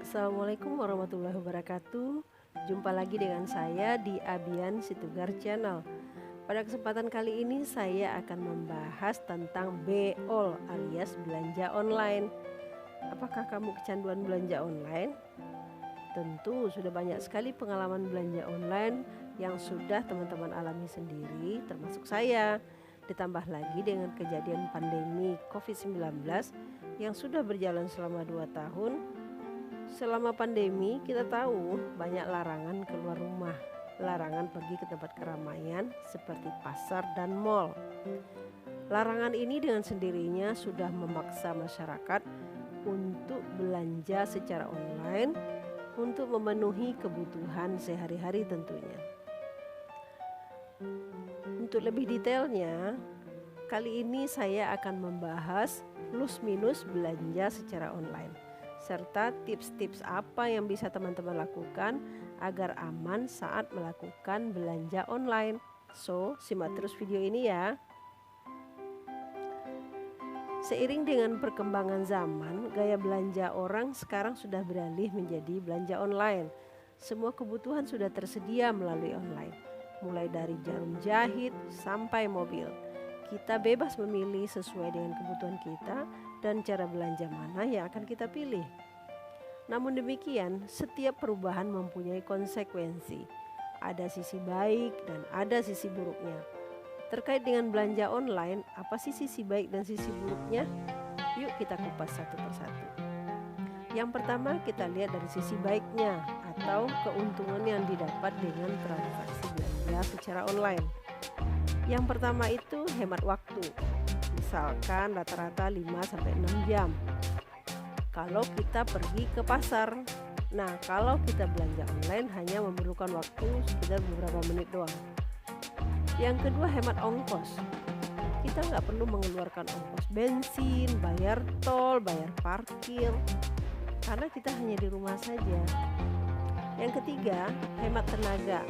Assalamualaikum warahmatullahi wabarakatuh. Jumpa lagi dengan saya di Abian Situgar Channel. Pada kesempatan kali ini saya akan membahas tentang BOL alias belanja online. Apakah kamu kecanduan belanja online? Tentu sudah banyak sekali pengalaman belanja online yang sudah teman-teman alami sendiri, termasuk saya. Ditambah lagi dengan kejadian pandemi COVID-19 yang sudah berjalan selama 2 tahun. Selama pandemi kita tahu banyak larangan keluar rumah, larangan pergi ke tempat keramaian seperti pasar dan mal. Larangan ini dengan sendirinya sudah memaksa masyarakat untuk belanja secara online untuk memenuhi kebutuhan sehari-hari tentunya. Untuk lebih detailnya, kali ini saya akan membahas plus minus belanja secara online, serta tips-tips apa yang bisa teman-teman lakukan agar aman saat melakukan belanja online. So, simak terus video ini ya. Seiring dengan perkembangan zaman, gaya belanja orang sekarang sudah beralih menjadi belanja online. Semua kebutuhan sudah tersedia melalui online, mulai dari jarum jahit sampai mobil. Kita bebas memilih sesuai dengan kebutuhan kita dan cara belanja mana yang akan kita pilih. Namun demikian, setiap perubahan mempunyai konsekuensi. Ada sisi baik dan ada sisi buruknya. Terkait dengan belanja online, apa sih sisi baik dan sisi buruknya? Yuk kita kupas satu persatu. Yang pertama kita lihat dari sisi baiknya atau keuntungan yang didapat dengan transaksi belanja secara online. Yang pertama itu hemat waktu. Misalkan rata-rata 5-6 jam kalau kita pergi ke pasar. Nah, kalau kita belanja online hanya memerlukan waktu sekitar beberapa menit doang. Yang kedua, hemat ongkos. Kita nggak perlu mengeluarkan ongkos bensin, bayar tol, bayar parkir, karena kita hanya di rumah saja. Yang ketiga, hemat tenaga.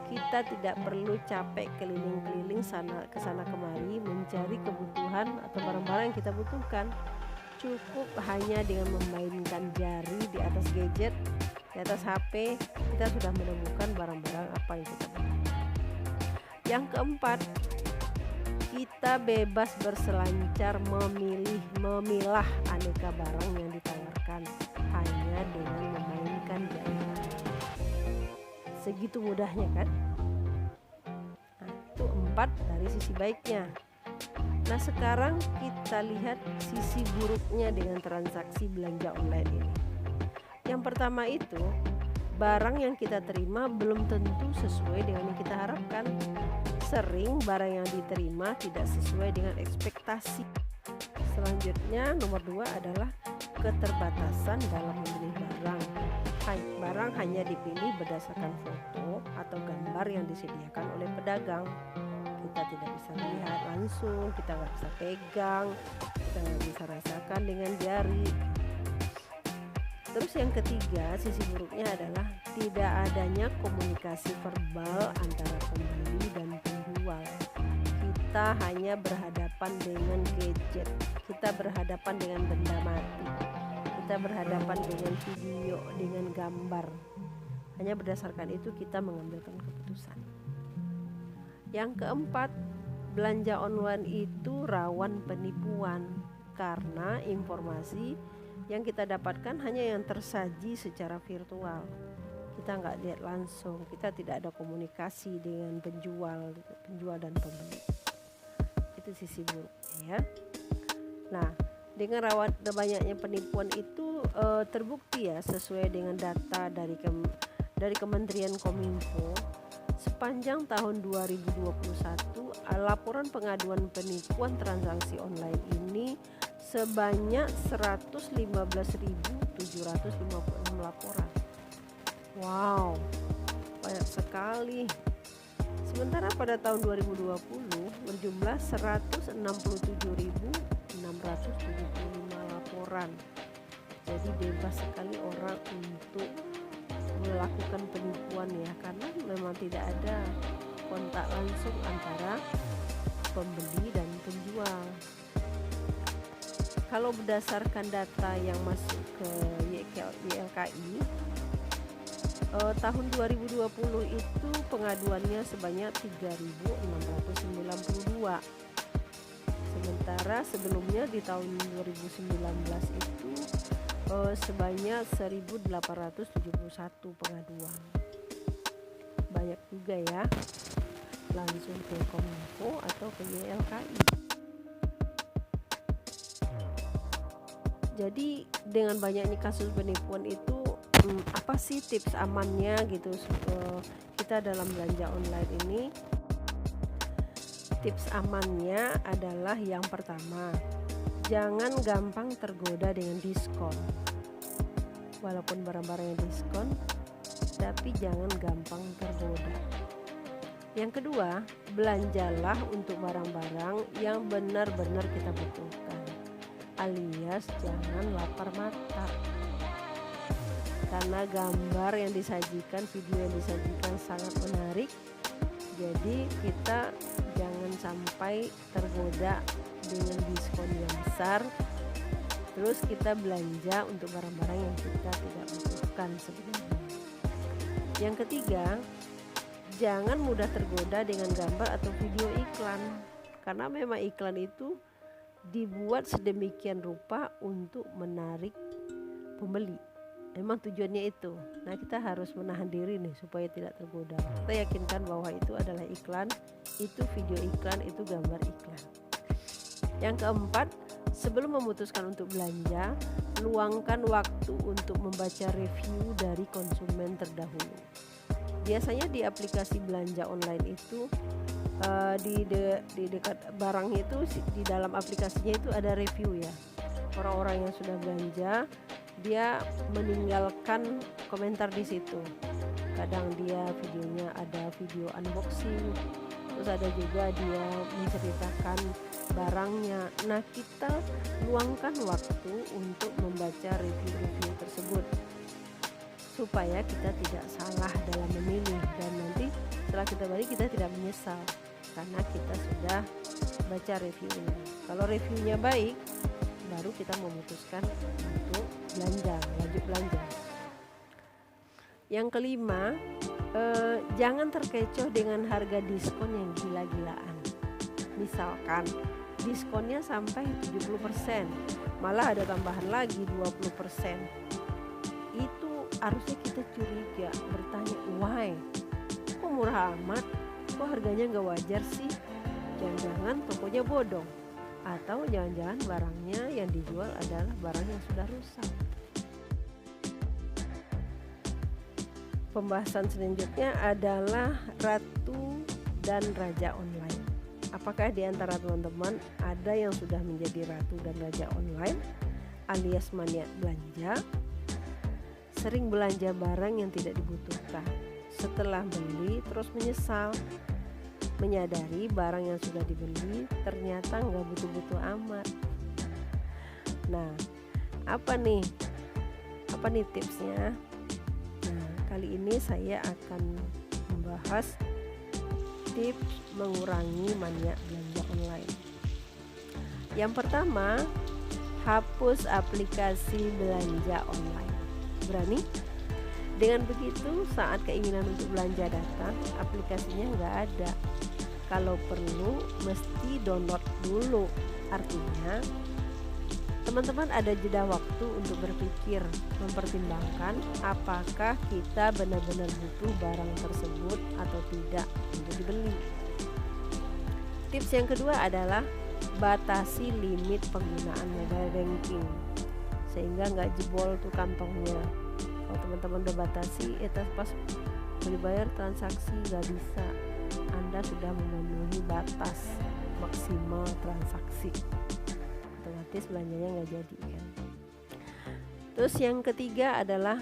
Kita tidak perlu capek keliling-keliling ke sana kemari mencari kebutuhan atau barang-barang yang kita butuhkan. Cukup hanya dengan memainkan jari di atas gadget, di atas HP, kita sudah menemukan barang-barang apa yang kita butuhkan. Yang keempat, kita bebas berselancar memilah aneka barang yang ditawarkan hanya dengan memainkan jari. Segitu mudahnya kan? Nah, itu 4 dari sisi baiknya. Nah, sekarang kita lihat sisi buruknya dengan transaksi belanja online ini. Yang pertama itu, barang yang kita terima belum tentu sesuai dengan yang kita harapkan. Sering barang yang diterima tidak sesuai dengan ekspektasi. Selanjutnya, nomor 2 adalah keterbatasan dalam memilih barang. Barang hanya dipilih berdasarkan foto atau gambar yang disediakan oleh pedagang. Kita tidak bisa lihat langsung, kita nggak bisa pegang, kita nggak bisa rasakan dengan jari. Terus yang ketiga, sisi buruknya adalah tidak adanya komunikasi verbal antara pembeli dan penjual. Kita hanya berhadapan dengan gadget, kita berhadapan dengan benda mati, kita berhadapan dengan video, dengan gambar. Hanya berdasarkan itu kita mengambilkan keputusan. Yang keempat, belanja online itu rawan penipuan karena informasi yang kita dapatkan hanya yang tersaji secara virtual. Kita nggak lihat langsung, kita tidak ada komunikasi dengan penjual dan pembeli. Itu sisi buruknya ya. Nah, dengan banyaknya penipuan itu terbukti ya, sesuai dengan data dari Kementerian Kominfo. Sepanjang tahun 2021, laporan pengaduan penipuan transaksi online ini sebanyak 115.756 laporan. Wow, banyak sekali. Sementara pada tahun 2020 berjumlah 167.675 laporan. Jadi bebas sekali orang untuk melakukan penipuan ya, karena memang tidak ada kontak langsung antara pembeli dan penjual. Kalau berdasarkan data yang masuk ke YLKI, tahun 2020 itu pengaduannya sebanyak 3.692. Sementara sebelumnya di tahun 2019 itu sebanyak 1.871 pengaduan. Banyak juga ya. Langsung ke Kominfo atau ke YLKI. Jadi dengan banyaknya kasus penipuan itu, apa sih tips amannya gitu kita dalam belanja online ini? Tips amannya adalah yang pertama, jangan gampang tergoda dengan diskon. Walaupun barang-barangnya diskon, tapi jangan gampang tergoda. Yang kedua, belanjalah untuk barang-barang yang benar-benar kita butuhkan, alias jangan lapar mata. Karena gambar yang disajikan, video yang disajikan sangat menarik, jadi kita jangan sampai tergoda dengan diskon yang besar, terus kita belanja untuk barang-barang yang kita tidak butuhkan sebenarnya. Yang ketiga, jangan mudah tergoda dengan gambar atau video iklan, karena memang iklan itu dibuat sedemikian rupa untuk menarik pembeli. Memang tujuannya itu. Nah, kita harus menahan diri nih supaya tidak tergoda. Kita yakinkan bahwa itu adalah iklan, itu video iklan, itu gambar iklan. Yang keempat, sebelum memutuskan untuk belanja, luangkan waktu untuk membaca review dari konsumen terdahulu. Biasanya di aplikasi belanja online itu di dekat barang itu, di dalam aplikasinya itu ada review ya. Orang-orang yang sudah belanja, dia meninggalkan komentar di situ. Kadang dia videonya ada video unboxing, terus ada juga dia menceritakan barangnya. Nah, kita luangkan waktu untuk membaca review-review tersebut supaya kita tidak salah dalam memilih, dan nanti setelah kita balik kita tidak menyesal karena kita sudah baca reviewnya. Kalau reviewnya baik, baru kita memutuskan untuk lanjut belanja. Yang kelima, jangan terkecoh dengan harga diskon yang gila-gilaan. Misalkan diskonnya sampai 70%, malah ada tambahan lagi 20%. Itu harusnya kita curiga, bertanya why, kok murah amat, kok harganya nggak wajar sih. Jangan-jangan tokonya bodong, atau jangan-jangan barangnya yang dijual adalah barang yang sudah rusak. Pembahasan selanjutnya adalah ratu dan raja online. Apakah di antara teman-teman ada yang sudah menjadi ratu dan raja online, alias maniak belanja, sering belanja barang yang tidak dibutuhkan, setelah beli terus menyesal, menyadari barang yang sudah dibeli ternyata nggak butuh-butuh amat. Nah, apa nih tipsnya? Nah, kali ini saya akan membahas tips mengurangi maniak belanja online. Yang pertama, hapus aplikasi belanja online. Berani? Dengan begitu, saat keinginan untuk belanja datang, aplikasinya nggak ada. Kalau perlu, mesti download dulu. Artinya, teman-teman ada jeda waktu untuk berpikir, mempertimbangkan apakah kita benar-benar butuh barang tersebut atau tidak untuk dibeli. Tips yang kedua adalah batasi limit penggunaan mobile banking, sehingga nggak jebol tuh kantongnya. Kalau teman-teman udah batasi, pas beli bayar transaksi nggak bisa, Anda sudah memenuhi batas maksimal transaksi, otomatis belanjanya nggak jadi kan. Terus yang ketiga adalah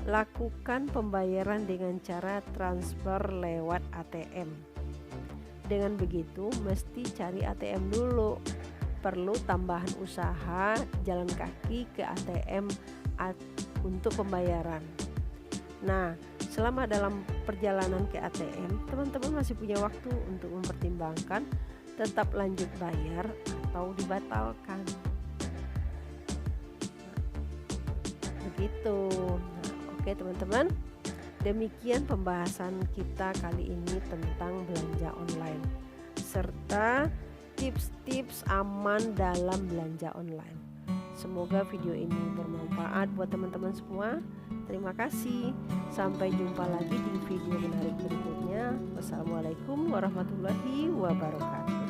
lakukan pembayaran dengan cara transfer lewat ATM. Dengan begitu mesti cari ATM dulu, perlu tambahan usaha jalan kaki ke ATM untuk pembayaran. Nah, selama dalam perjalanan ke ATM, teman-teman masih punya waktu untuk mempertimbangkan tetap lanjut bayar atau dibatalkan. gitu. Nah, oke teman-teman, demikian pembahasan kita kali ini tentang belanja online serta tips-tips aman dalam belanja online. Semoga video ini bermanfaat buat teman-teman semua. Terima kasih. Sampai jumpa lagi di video menarik berikutnya. Wassalamualaikum warahmatullahi wabarakatuh.